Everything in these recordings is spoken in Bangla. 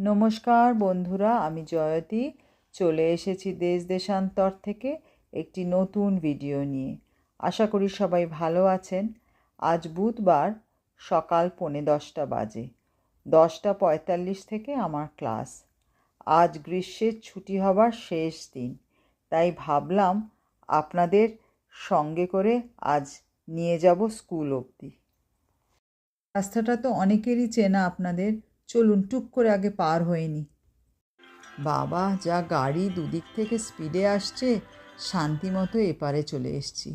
নমস্কার বন্ধুরা, আমি জয়তী চলে এসেছি দেশ দেশান্তর থেকে একটি নতুন ভিডিও নিয়ে। আশা করি সবাই ভালো আছেন। আজ বুধবার সকাল 10:45 বাজে। 10:45 থেকে আমার ক্লাস। আজ গ্রীষ্মের ছুটি হবার শেষ দিন, তাই ভাবলাম আপনাদের সঙ্গে করে আজ নিয়ে যাব স্কুল অবধি। রাস্তাটা তো অনেকেরই চেনা আপনাদের, চলুন টুক করে আগে পার হয়ে নি। বাবা, যা গাড়ি দুদিক থেকে স্পিডে আসছে, শান্তি মতো এপারে চলে এসছি।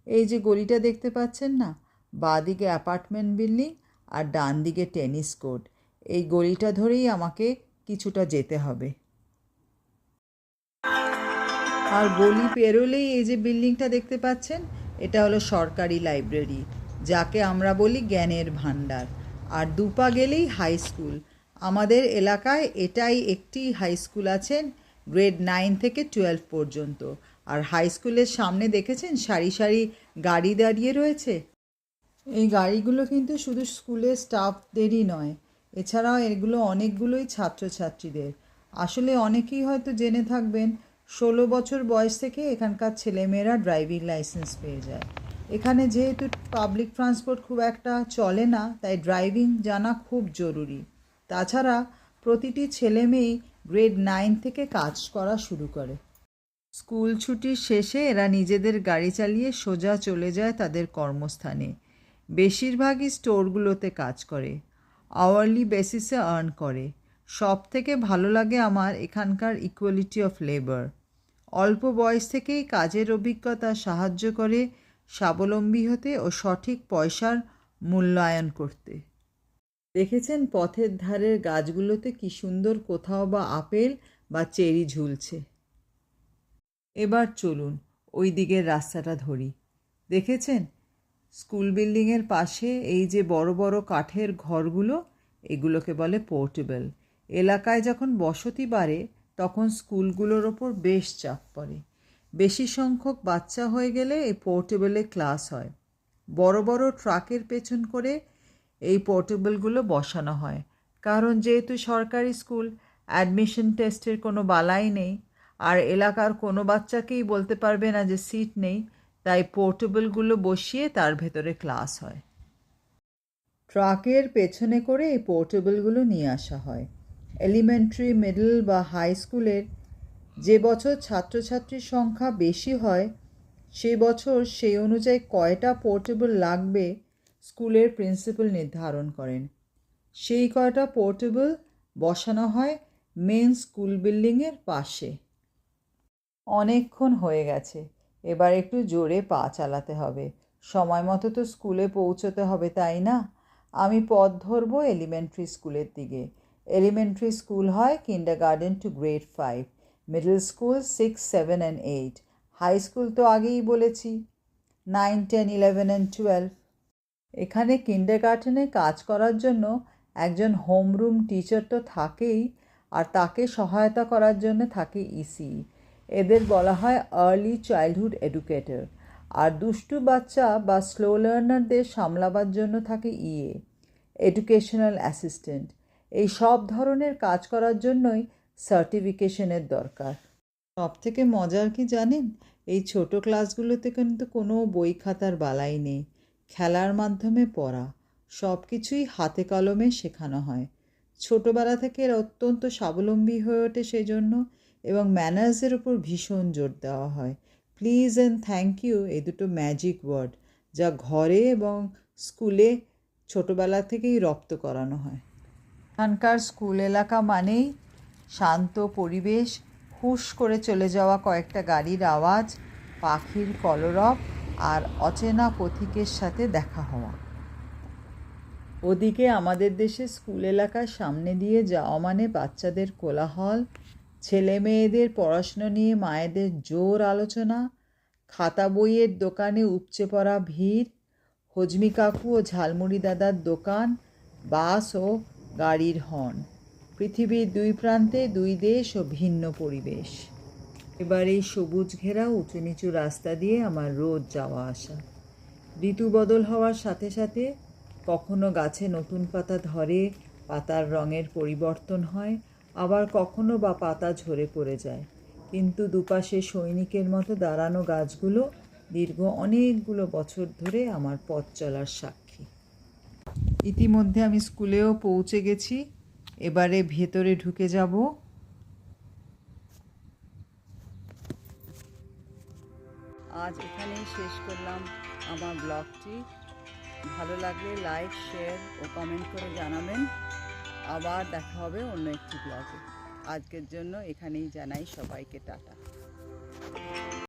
এই যে গলিটা দেখতে পাচ্ছেন না, বাঁদিকে অ্যাপার্টমেন্ট বিল্ডিং আর ডান দিকে টেনিস কোর্ট। এই গলিটা ধরেই আমাকে কিছুটা যেতে হবে। আর গলি পেরোলেই এই যে বিল্ডিংটা দেখতে পাচ্ছেন, এটা হলো সরকারি লাইব্রেরি, যাকে আমরা বলি জ্ঞানের ভাণ্ডার। আর দুপা গেলেই হাই স্কুল। আমাদের এলাকায় এটাই একটি হাই স্কুল আছেন, গ্রেড 9 থেকে 12 পর্যন্ত। আর হাই স্কুলের সামনে দেখেছেন সারি সারি গাড়ি দাঁড়িয়ে রয়েছে। এই গাড়িগুলো কিন্তু শুধু স্কুলের স্টাফদেরই নয়, এছাড়াও এগুলো অনেকগুলোই ছাত্রছাত্রীদের। আসলে অনেকেই হয়তো জেনে থাকবেন, 16 বছর বয়স থেকে এখানকার ছেলেমেয়েরা ড্রাইভিং লাইসেন্স পেয়ে যায়। এখানে যেহেতু পাবলিক ট্রান্সপোর্ট খুব একটা চলে না, তাই ড্রাইভিং জানা খুব জরুরি। তাছাড়া প্রতিটি ছেলে মেয়েই গ্রেড 9 থেকে কাজ করা শুরু করে। স্কুল ছুটির শেষে এরা নিজেদের গাড়ি চালিয়ে সোজা চলে যায় তাদের কর্মস্থানে। বেশিরভাগই স্টোরগুলোতে কাজ করে, আওয়ারলি বেসিসে আর্ন করে। সব থেকে ভালো লাগে আমার এখানকার ইকুয়ালিটি অফ লেবার। অল্প বয়স থেকেই কাজের অভিজ্ঞতা সাহায্য করে স্বাবলম্বী হতে ও সঠিক পয়সার মূল্যায়ন করতে। দেখেছেন পথের ধারের গাছগুলোতে কি সুন্দর কোথাও বা আপেল বা চেরি ঝুলছে। এবার চলুন ওই দিকের রাস্তাটা ধরি। দেখেছেন স্কুল বিল্ডিংয়ের পাশে এই যে বড় বড় কাঠের ঘরগুলো, এগুলোকে বলে পোর্টেবল। এলাকায় যখন বসতি বাড়ে তখন স্কুলগুলোর ওপর বেশ চাপ পড়ে। বেশি সংখ্যক বাচ্চা হয়ে গেলে এই পোর্টেবলে ক্লাস হয়। বড় বড় ট্রাকের পেছন করে এই পোর্টেবলগুলো বসানো হয়, কারণ যেহেতু সরকারি স্কুল, অ্যাডমিশন টেস্টের কোনো বালাই নেই, আর এলাকার কোনো বাচ্চাকেই বলতে পারবে না যে সিট নেই, তাই পোর্টেবলগুলো বসিয়ে তার ভেতরে ক্লাস হয়। ট্রাকের পেছনে করে এই পোর্টেবলগুলো নিয়ে আসা হয়। এলিমেন্টারি, মিডল বা হাই স্কুলের যে বছর ছাত্রছাত্রীর সংখ্যা বেশি হয়, সে বছর সেই অনুযায়ী কয়টা পোর্টেবল লাগবে স্কুলের প্রিন্সিপাল নির্ধারণ করেন। সেই কয়টা পোর্টেবল বসানো হয় মেন স্কুল বিল্ডিংয়ের পাশে। অনেকক্ষণ হয়ে গেছে, এবার একটু জোরে পা চালাতে হবে। সময় মতো তো স্কুলে পৌঁছতে হবে, তাই না? আমি পথ ধরবো এলিমেন্টারি স্কুলের দিকে। এলিমেন্টারি স্কুল হয় kindergarten to grade 5, middle school 6, 7 and 8, high school তো আগেই বলেছি 9, 10, 11 and 12। এখানে কিন্ডারগার্টেনে কাজ করার জন্য একজন হোমরুম টিচার তো থাকেই, আর তাকে সহায়তা করার জন্য থাকে ইসি। এদের বলা হয় আর্লি চাইল্ডহুড এডুকেটর। আর দুষ্টু বাচ্চা বা স্লো লার্নারদের সামলাবার জন্য থাকে ইএ, এডুকেশনাল অ্যাসিস্ট্যান্ট। এই সব ধরনের কাজ করার জন্যই সার্টিফিকেশনের দরকার। সব থেকে মজার কি জানেন, এই ছোট ক্লাসগুলোতে কিন্তু কোনো বই খাতার বালাই নেই। খেলার মাধ্যমে পড়া, সব কিছুই হাতে কলমে শেখানো হয়। ছোটোবেলা থেকে এরা অত্যন্ত স্বাবলম্বী হয়ে ওঠে সেই জন্য, এবং ম্যানার্সের উপর ভীষণ জোর দেওয়া হয়। প্লিজ অ্যান্ড থ্যাংক ইউ এই দুটো ম্যাজিক ওয়ার্ড, যা ঘরে এবং স্কুলে ছোটোবেলা থেকেই রপ্ত করানো হয়। এখানকার স্কুল এলাকা মানেই শান্ত পরিবেশ, হুশ করে চলে যাওয়া কয়েকটা গাড়ির আওয়াজ, পাখির কলরব আর অচেনা পথিকের সাথে দেখা হওয়া। ওদিকে আমাদের দেশে স্কুল এলাকার সামনে দিয়ে যাওয়া মানে বাচ্চাদের কোলাহল, ছেলে মেয়েদের পড়াশুনো নিয়ে মায়েদের জোর আলোচনা, খাতা বইয়ের দোকানে উপচে পড়া ভিড়, হজমি কাকু ও ঝালমুড়ি দাদার দোকান, বাস ও গাড়ির হর্ন। পৃথিবীর দুই প্রান্তে দুই দেশ ও ভিন্ন পরিবেশ। এবার এই সবুজ ঘেরা উঁচু নিচু রাস্তা দিয়ে আমার রোজ যাওয়া আসা। ঋতু বদল হওয়ার সাথে সাথে কখনো গাছে নতুন পাতা ধরে, পাতার রঙের পরিবর্তন হয়, আবার কখনো বা পাতা ঝরে পড়ে যায়, কিন্তু দুপাশে সৈনিকের মতো দাঁড়ানো গাছগুলো দীর্ঘ অনেকগুলো বছর ধরে আমার পথ চলার সাক্ষী। ইতিমধ্যে আমি স্কুলেও পৌঁছে গেছি, এবারে ভেতরে ঢুকে যাব। আজ এখানেই শেষ করলাম আমার ব্লগটি। ভালো লাগলে লাইক, শেয়ার ও কমেন্ট করে জানাবেন। আবার দেখা হবে অন্য একটি ব্লগে। আজকের জন্য এখানেই জানাই সবাইকে টাটা।